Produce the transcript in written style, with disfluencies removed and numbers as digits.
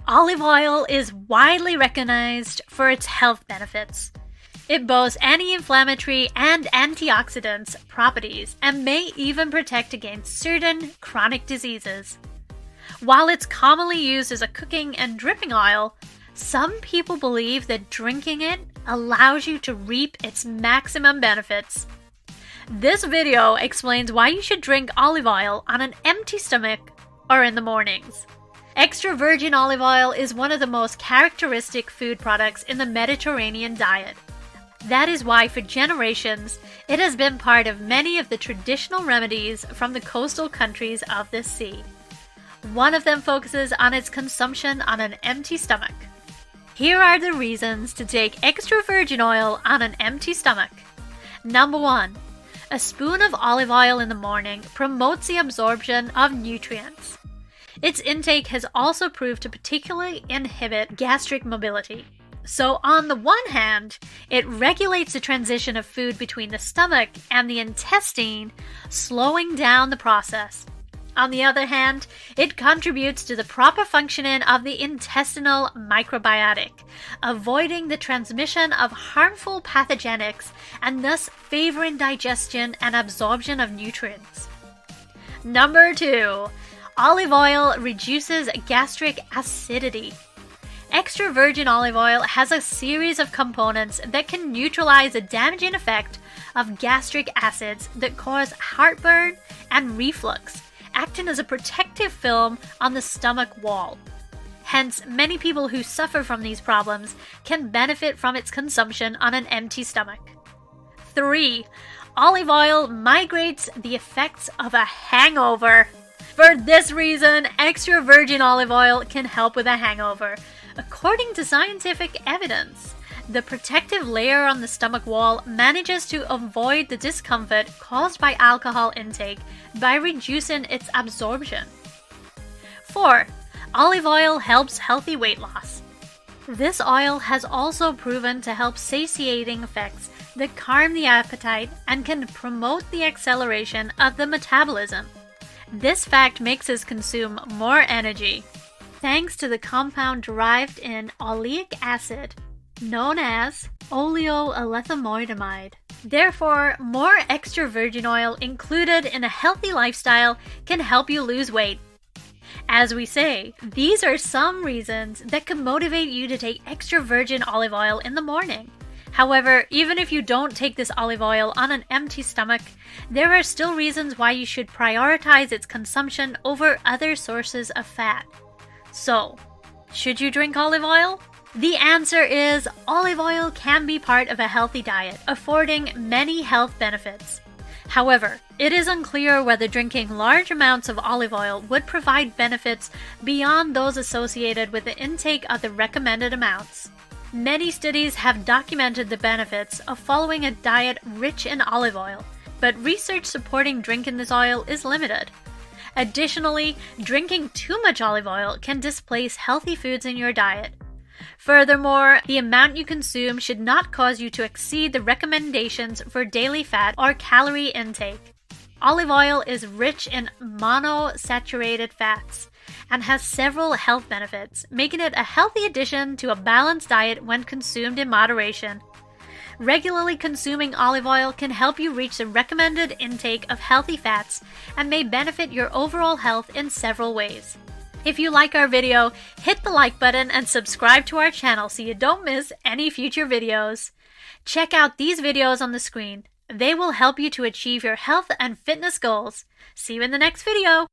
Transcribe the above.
Olive oil is widely recognized for its health benefits. It boasts anti-inflammatory and antioxidant properties and may even protect against certain chronic diseases. While it's commonly used as a cooking and dripping oil, some people believe that drinking it allows you to reap its maximum benefits. This video explains why you should drink olive oil on an empty stomach or in the mornings. Extra virgin olive oil is one of the most characteristic food products in the Mediterranean diet. That is why for generations, it has been part of many of the traditional remedies from the coastal countries of the sea. One of them focuses on its consumption on an empty stomach. Here are the reasons to take extra virgin oil on an empty stomach. Number 1. A spoon of olive oil in the morning promotes the absorption of nutrients. Its intake has also proved to particularly inhibit gastric mobility. So on the one hand, it regulates the transition of food between the stomach and the intestine, slowing down the process. On the other hand, it contributes to the proper functioning of the intestinal microbiotic, avoiding the transmission of harmful pathogenics and thus favoring digestion and absorption of nutrients. Number 2. Olive oil reduces gastric acidity. Extra virgin olive oil has a series of components that can neutralize the damaging effect of gastric acids that cause heartburn and reflux, acting as a protective film on the stomach wall. Hence, many people who suffer from these problems can benefit from its consumption on an empty stomach. 3. Olive oil migrates the effects of a hangover. For this reason, extra virgin olive oil can help with a hangover. According to scientific evidence, the protective layer on the stomach wall manages to avoid the discomfort caused by alcohol intake by reducing its absorption. 4. Olive oil helps healthy weight loss. This oil has also proven to help satiating effects that calm the appetite and can promote the acceleration of the metabolism. This fact makes us consume more energy, thanks to the compound derived in oleic acid, known as oleolethamoidamide. Therefore, more extra virgin oil included in a healthy lifestyle can help you lose weight. As we say, these are some reasons that can motivate you to take extra virgin olive oil in the morning. However, even if you don't take this olive oil on an empty stomach, there are still reasons why you should prioritize its consumption over other sources of fat. So, should you drink olive oil? The answer is olive oil can be part of a healthy diet, affording many health benefits. However, it is unclear whether drinking large amounts of olive oil would provide benefits beyond those associated with the intake of the recommended amounts. Many studies have documented the benefits of following a diet rich in olive oil, but research supporting drinking this oil is limited. Additionally, drinking too much olive oil can displace healthy foods in your diet. Furthermore, the amount you consume should not cause you to exceed the recommendations for daily fat or calorie intake. Olive oil is rich in monosaturated fats and has several health benefits, making it a healthy addition to a balanced diet when consumed in moderation. Regularly consuming olive oil can help you reach the recommended intake of healthy fats and may benefit your overall health in several ways. If you like our video, hit the like button and subscribe to our channel so you don't miss any future videos. Check out these videos on the screen. They will help you to achieve your health and fitness goals. See you in the next video.